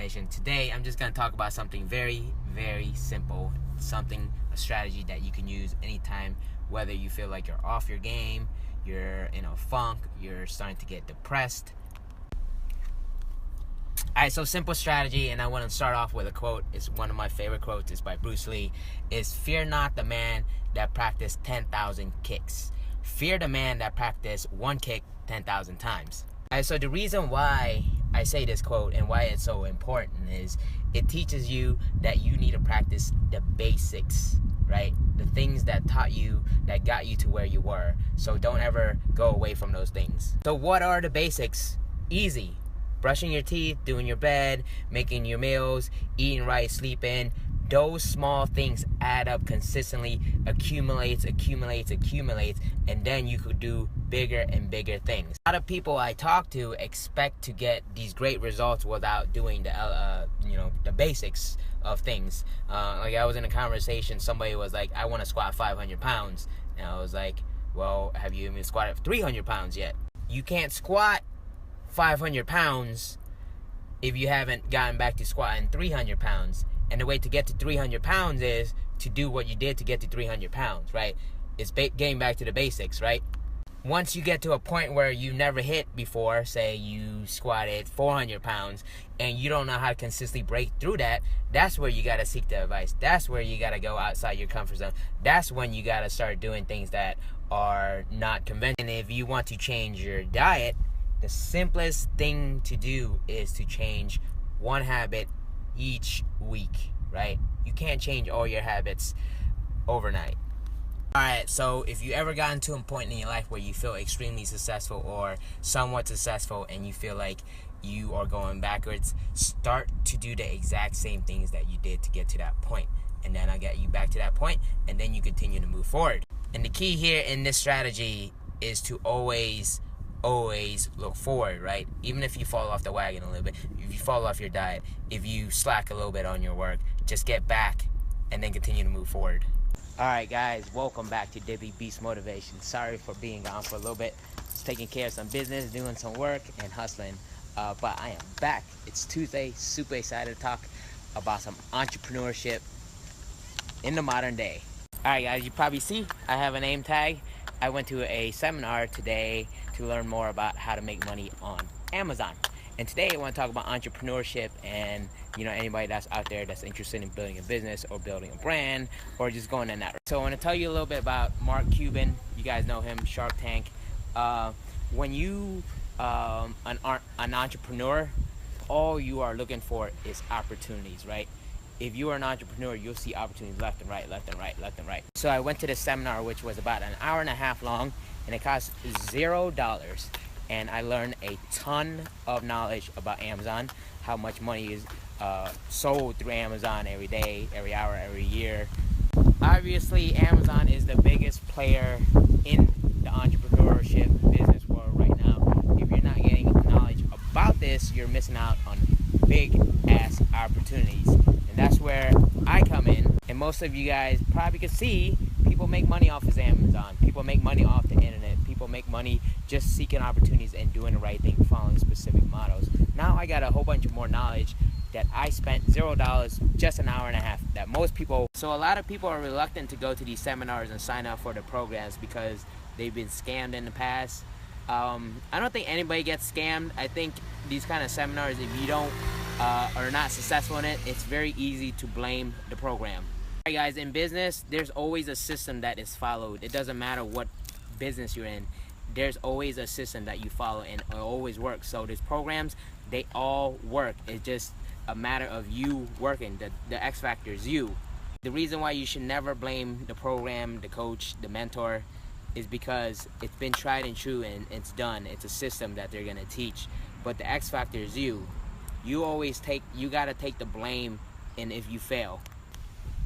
Beastmodivation. Today, I'm just going to talk about something very, very simple. A strategy that you can use anytime, whether you feel like you're off your game, you're in a funk, you're starting to get depressed. Alright, so simple strategy, and I want to start off with a quote. It's one of my favorite quotes. It's by Bruce Lee. Is fear not the man that practiced 10,000 kicks. Fear the man that practiced one kick 10,000 times. Alright, so the reason why I say this quote and why it's so important is it teaches you that you need to practice the basics, right? The things that taught you, that got you to where you were. So don't ever go away from those things. So what are the basics? Easy. Brushing your teeth, doing your bed, making your meals, eating right, sleeping. Those small things add up consistently, accumulates, and then you could do bigger and bigger things. A lot of people I talk to expect to get these great results without doing the basics of things. Like I was in a conversation, somebody was like, I want to squat 500 pounds. And I was like, well, have you even squatted 300 pounds yet? You can't squat 500 pounds if you haven't gotten back to squatting 300 pounds. And the way to get to 300 pounds is to do what you did to get to 300 pounds, right? It's getting back to the basics, right? Once you get to a point where you never hit before, say you squatted 400 pounds, and you don't know how to consistently break through that, that's where you got to seek the advice. That's where you got to go outside your comfort zone. That's when you got to start doing things that are not conventional. And if you want to change your diet, the simplest thing to do is to change one habit each week, right? You can't change all your habits overnight. Alright, so if you ever gotten to a point in your life where you feel extremely successful or somewhat successful and you feel like you are going backwards, start to do the exact same things that you did to get to that point. And then I'll get you back to that point, and then you continue to move forward. And the key here in this strategy is to always look forward, right? Even if you fall off the wagon a little bit, if you fall off your diet, if you slack a little bit on your work, just get back and then continue to move forward. Alright guys, welcome back to Beastmodivation. Sorry for being gone for a little bit. Just taking care of some business, doing some work, and hustling. But I am back. It's Tuesday. Super excited to talk about some entrepreneurship in the modern day. Alright guys, you probably see I have a name tag. I went to a seminar today to learn more about how to make money on Amazon. And today I want to talk about entrepreneurship and, anybody that's out there that's interested in building a business or building a brand or just going in that route. So I want to tell you a little bit about Mark Cuban. You guys know him, Shark Tank. When you an entrepreneur, all you are looking for is opportunities, right? If you are an entrepreneur, you'll see opportunities left and right. So I went to this seminar, which was about an hour and a half long, and it cost $0. And I learned a ton of knowledge about Amazon, how much money is sold through Amazon every day, every hour, every year. Obviously, Amazon is the biggest player in the entrepreneurship business world right now. If you're not getting knowledge about this, you're missing out on big ass opportunities. And that's where I come in. And most of you guys probably can see people make money off of Amazon. People make money off the internet. People make money just seeking opportunities and doing the right thing, following specific models. Now I got a whole bunch of more knowledge that I spent $0, just an hour and a half, that most people. So a lot of people are reluctant to go to these seminars and sign up for the programs because they've been scammed in the past. I don't think anybody gets scammed. I think these kind of seminars, if you don't are not successful in it, it's very easy to blame the program. Alright guys, in business, there's always a system that is followed. It doesn't matter what business you're in. There's always a system that you follow, and it always works. So these programs, they all work. It's just a matter of you working. The X factor is you. The reason why you should never blame the program, the coach, the mentor, is because it's been tried and true and it's done. It's a system that they're gonna teach. But the X factor is you. You gotta take the blame, and if you fail.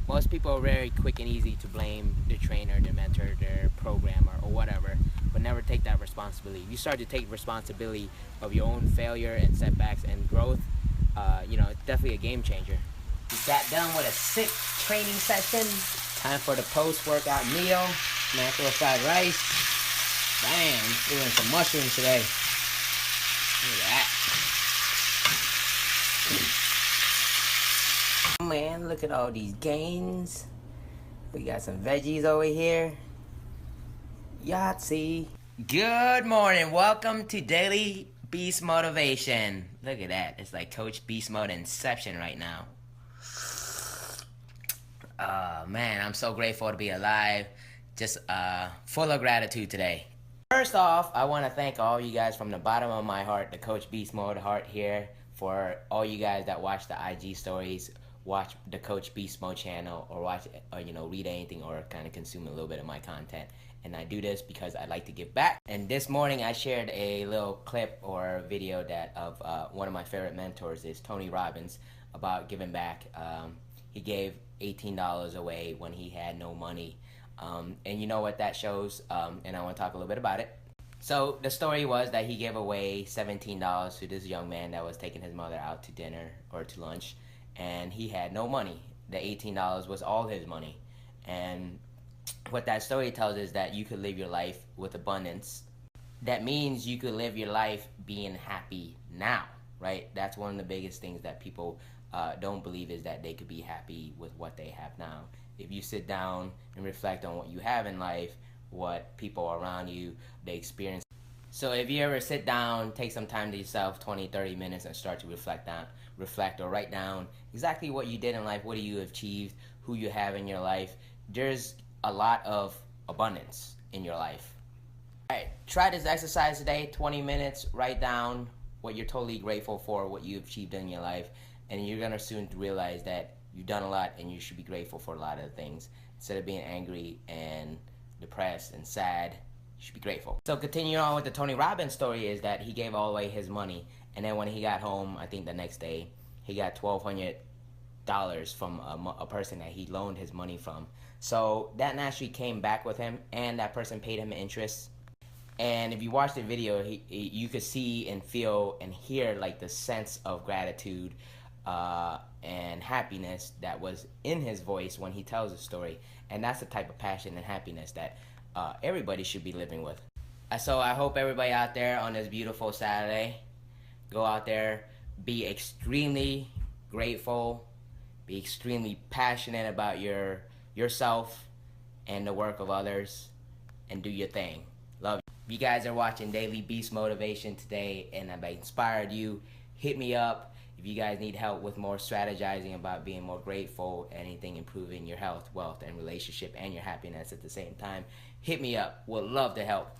Most people are very quick and easy to blame their trainer, their mentor, their programmer, or whatever, but never take that responsibility. You start to take responsibility of your own failure and setbacks and growth, it's definitely a game changer. You got done with a sick training session. Time for the post-workout meal. Mackerel fried rice. Bam, doing some mushrooms today. Look at that. Man, look at all these gains. We got some veggies over here. Yahtzee. Good morning. Welcome to Daily Beast Motivation. Look at that. It's like Coach Beast Mode Inception right now. Man, I'm so grateful to be alive. Just full of gratitude today. First off, I want to thank all you guys from the bottom of my heart, the Coach Beast Mode heart here, for all you guys that watch the IG stories, watch the Coach Beast Mode channel, or watch, or read anything, or kind of consume a little bit of my content. And I do this because I like to give back. And this morning I shared a little clip or video that of one of my favorite mentors is Tony Robbins, about giving back. He gave $18 away when he had no money. And you know what that shows, and I want to talk a little bit about it. So the story was that he gave away $17 to this young man that was taking his mother out to dinner or to lunch, and he had no money. The $18 was all his money. And what that story tells is that you could live your life with abundance. That means you could live your life being happy now, right? That's one of the biggest things that people don't believe, is that they could be happy with what they have now. If you sit down and reflect on what you have in life, what people around you, they experience. So if you ever sit down, take some time to yourself, 20, 30 minutes, and start to reflect or write down exactly what you did in life, what do you achieved, who you have in your life. There's a lot of abundance in your life. All right, try this exercise today, 20 minutes, write down what you're totally grateful for, what you achieved in your life, and you're gonna soon realize that you've done a lot and you should be grateful for a lot of things. Instead of being angry and depressed and sad, you should be grateful. So continuing on with the Tony Robbins story, is that he gave all away his money, and then when he got home, I think the next day, he got $1,200 from a person that he loaned his money from. So that naturally came back with him, and that person paid him interest. And if you watch the video, you could see and feel and hear like the sense of gratitude and happiness that was in his voice when he tells the story. And that's the type of passion and happiness that everybody should be living with. So I hope everybody out there on this beautiful Saturday, go out there, be extremely grateful, be extremely passionate about yourself and the work of others, and do your thing. Love you. You guys are watching Daily Beast Motivation today, and I've inspired you. Hit me up if you guys need help with more strategizing about being more grateful, anything improving your health, wealth, and relationship, and your happiness at the same time. Hit me up. Would love to help.